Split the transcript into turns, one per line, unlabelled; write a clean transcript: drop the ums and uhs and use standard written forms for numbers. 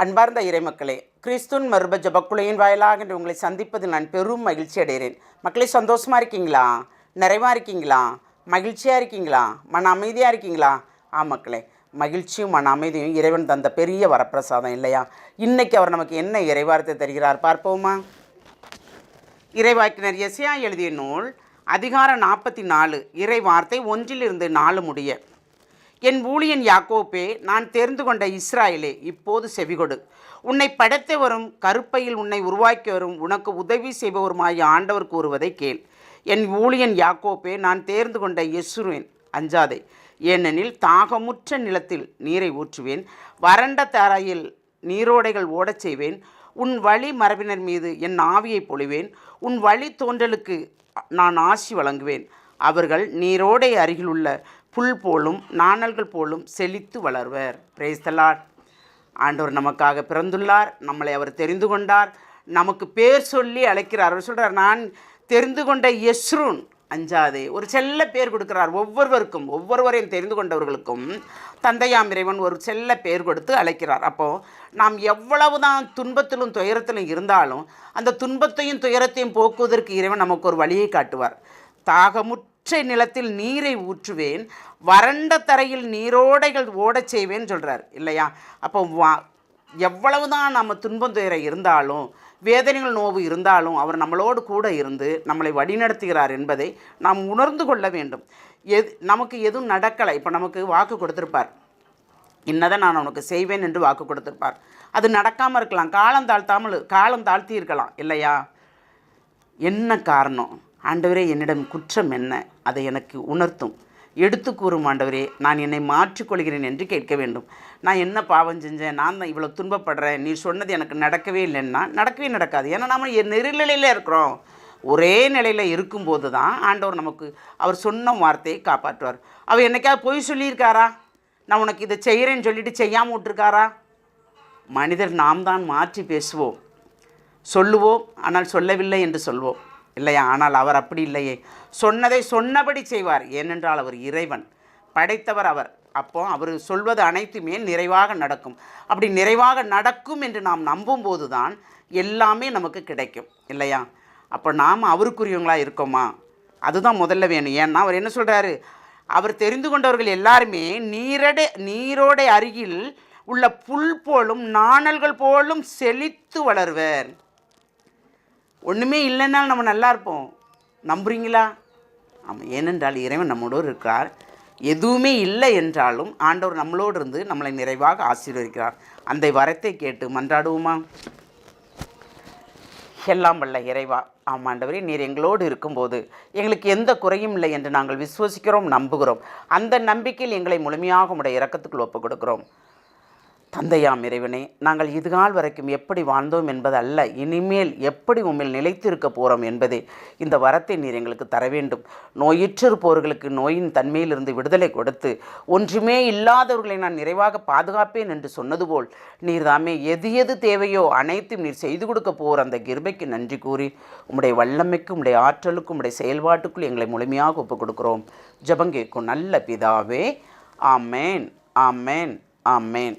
அன்பார்ந்த இறைமக்களே, கிறிஸ்துவின் மறுப ஜபக்குழையின் வாயிலாக என்று உங்களை சந்திப்பதில் நான் பெரும் மகிழ்ச்சி அடைகிறேன். மக்களே, சந்தோஷமாக இருக்கீங்களா? நிறைவாக இருக்கீங்களா? மகிழ்ச்சியாக இருக்கீங்களா? மன அமைதியாக இருக்கீங்களா? மக்களே, மகிழ்ச்சியும் மன அமைதியும் இறைவன் தந்த பெரிய வரப்பிரசாதம் இல்லையா? இன்றைக்கி அவர் நமக்கு என்ன இறைவார்த்தை தருகிறார் பார்ப்போமா? இறைவாக்கினர் எசையா எழுதிய நூல் அதிகாரம் 44 இறை வார்த்தை 1-4 முடிய. என் ஊழியன் யாக்கோப்பே, நான் தெரிந்து கொண்ட இஸ்ராயலே, இப்போது செவிகொடு. உன்னை படைத்து வரும், கருப்பையில் உன்னை உருவாக்கி வரும், உனக்கு உதவி செய்பவருமாய் ஆண்டவர் கூறுவதை கேள். என் ஊழியன் யாக்கோப்பே, நான் தேர்ந்து கொண்ட இஸ்ரவேல், அஞ்சாதே. ஏனெனில் தாகமுற்ற நிலத்தில் நீரை ஊற்றுவேன், வறண்ட தரையில் நீரோடைகள் ஓடச் செய்வேன். உன் வழி மரபினர் மீது என் ஆவியை பொழிவேன். உன் வழி தோன்றலுக்கு நான் ஆசி வழங்குவேன். அவர்கள் நீரோடை அருகில் உள்ள புல் போலும் நாணல்கள் போலும் செழித்து வளர்வர். Praise the Lord. ஆண்டவர் நமக்காக பிறந்துள்ளார். நம்மளை அவர் தெரிந்து கொண்டார். நமக்கு பேர் சொல்லி அழைக்கிறார். அவர் சொல்கிறார், நான் தெரிந்து கொண்ட யெஸ்ரூன், அஞ்சாதே. ஒரு செல்ல பேர் கொடுக்கிறார் ஒவ்வொருவருக்கும். ஒவ்வொருவரையும் தெரிந்து கொண்டவர்களுக்கும் தந்தையாம் இறைவன் ஒரு செல்ல பேர் கொடுத்து அழைக்கிறார். அப்போது நாம் எவ்வளவு தான் துன்பத்திலும் துயரத்திலும் இருந்தாலும் அந்த துன்பத்தையும் துயரத்தையும் போக்குவதற்கு இறைவன் நமக்கு ஒரு வழியை காட்டுவார். தாகமுற்ற நிலத்தில் நீரை ஊற்றுவேன், வறண்ட தரையில் நீரோடைகள் ஓடச் செய்வேன்னு சொல்கிறார் இல்லையா? அப்போ எவ்வளவு தான் நம்ம துன்பம் துயரம் இருந்தாலும், வேதனைகள் நோவு இருந்தாலும் அவர் நம்மளோடு கூட இருந்து நம்மளை வழிநடத்துகிறார் என்பதை நாம் உணர்ந்து கொள்ள வேண்டும். நமக்கு எதுவும் நடக்கலை, இப்போ நமக்கு வாக்கு கொடுத்துருப்பார், இன்னதை நான் உனக்கு செய்வேன் என்று வாக்கு கொடுத்துருப்பார். அது நடக்காமல் இருக்கலாம், காலம் தாழ்த்தி இருக்கலாம் இல்லையா? என்ன காரணம்? ஆண்டவரே, என்னிடம் குற்றம் என்ன? அதை எனக்கு உணர்த்தும், எடுத்து கூறும் ஆண்டவரே, நான் என்னை மாற்றிக்கொள்கிறேன் என்று கேட்க வேண்டும். நான் என்ன பாவம் செஞ்சேன்? நான் தான் இவ்வளோ துன்பப்படுறேன், நீ சொன்னது எனக்கு நடக்கவே இல்லைன்னா நடக்கவே நடக்காது. ஏன்னா நாம் நெருநிலையில் இருக்கிறோம். ஒரே நிலையில் இருக்கும்போது தான் ஆண்டவர் நமக்கு அவர் சொன்ன வார்த்தையை காப்பாற்றுவார். அவர் என்னைக்காவது பொய் சொல்லியிருக்காரா? நான் உனக்கு இதை செய்கிறேன்னு சொல்லிட்டு செய்யாமல் விட்டுருக்காரா? மனிதர் நாம் தான் மாற்றி பேசுவோம், சொல்லுவோம், ஆனால் சொல்லவில்லை என்று சொல்வோம் இல்லையா? ஆனால் அவர் அப்படி இல்லையே, சொன்னதை சொன்னபடி செய்வார். ஏனென்றால் அவர் இறைவன், படைத்தவர் அவர். அப்போ அவர் சொல்வது அனைத்துமே நிறைவாக நடக்கும். அப்படி நிறைவாக நடக்கும் என்று நாம் நம்பும்போது தான் எல்லாமே நமக்கு கிடைக்கும் இல்லையா? அப்போ நாம் அவருக்குரியவங்களாக இருக்கோமா? அதுதான் முதல்ல வேணும். ஏன்னா அவர் என்ன சொல்கிறாரு? அவர் தெரிந்து கொண்டவர்கள் எல்லாருமே நீரோடை அருகில் உள்ள புல் போலும் நாணல்கள் போலும் செழித்து வளர்வர். ஒன்றுமே இல்லைன்னாலும் நம்ம நல்லா இருப்போம். நம்புறீங்களா? ஆமாம். ஏனென்றால் இறைவன் நம்மளோடு இருக்கிறார். எதுவுமே இல்லை என்றாலும் ஆண்டவர் நம்மளோடு இருந்து நம்மளை நிறைவாக ஆசீர்வதிக்கிறார். அந்த வரத்தை கேட்டு மன்றாடுவோமா? எல்லாம் வல்ல இறைவா, ஆமாண்டவரே, நீர் எங்களோடு இருக்கும்போது எங்களுக்கு எந்த குறையும் இல்லை என்று நாங்கள் விசுவசிக்கிறோம், நம்புகிறோம். அந்த நம்பிக்கையில் எங்களை முழுமையாக உடைய இரக்கத்துக்குள் ஒப்புக் கொடுக்கிறோம். தந்தையாம் இறைவனே, நாங்கள் இதுகால் வரைக்கும் எப்படி வாழ்ந்தோம் என்பது அல்ல, இனிமேல் எப்படி உண்மையில் நிலைத்திருக்க போகிறோம் என்பதே இந்த வரத்தை நீர் எங்களுக்கு தர வேண்டும். நோயுற்றிருப்பவர்களுக்கு நோயின் தன்மையிலிருந்து விடுதலை கொடுத்து ஒன்றுமே இல்லாதவர்களை நான் நிறைவாக பாதுகாப்பேன் என்று சொன்னது போல் நீர் தாமே எது எது தேவையோ அனைத்தும் நீர் செய்து கொடுக்க போகிற அந்த கிருபைக்கு நன்றி கூறி உம்முடைய வல்லமைக்கும் உம்முடைய ஆற்றலுக்கும் உம்முடைய செயல்பாட்டுக்குள் எங்களை முழுமையாக ஒப்புக் கொடுக்கிறோம். ஜெபம் கேட்கும் நல்ல பிதாவே. ஆமேன், ஆமேன், ஆமேன்.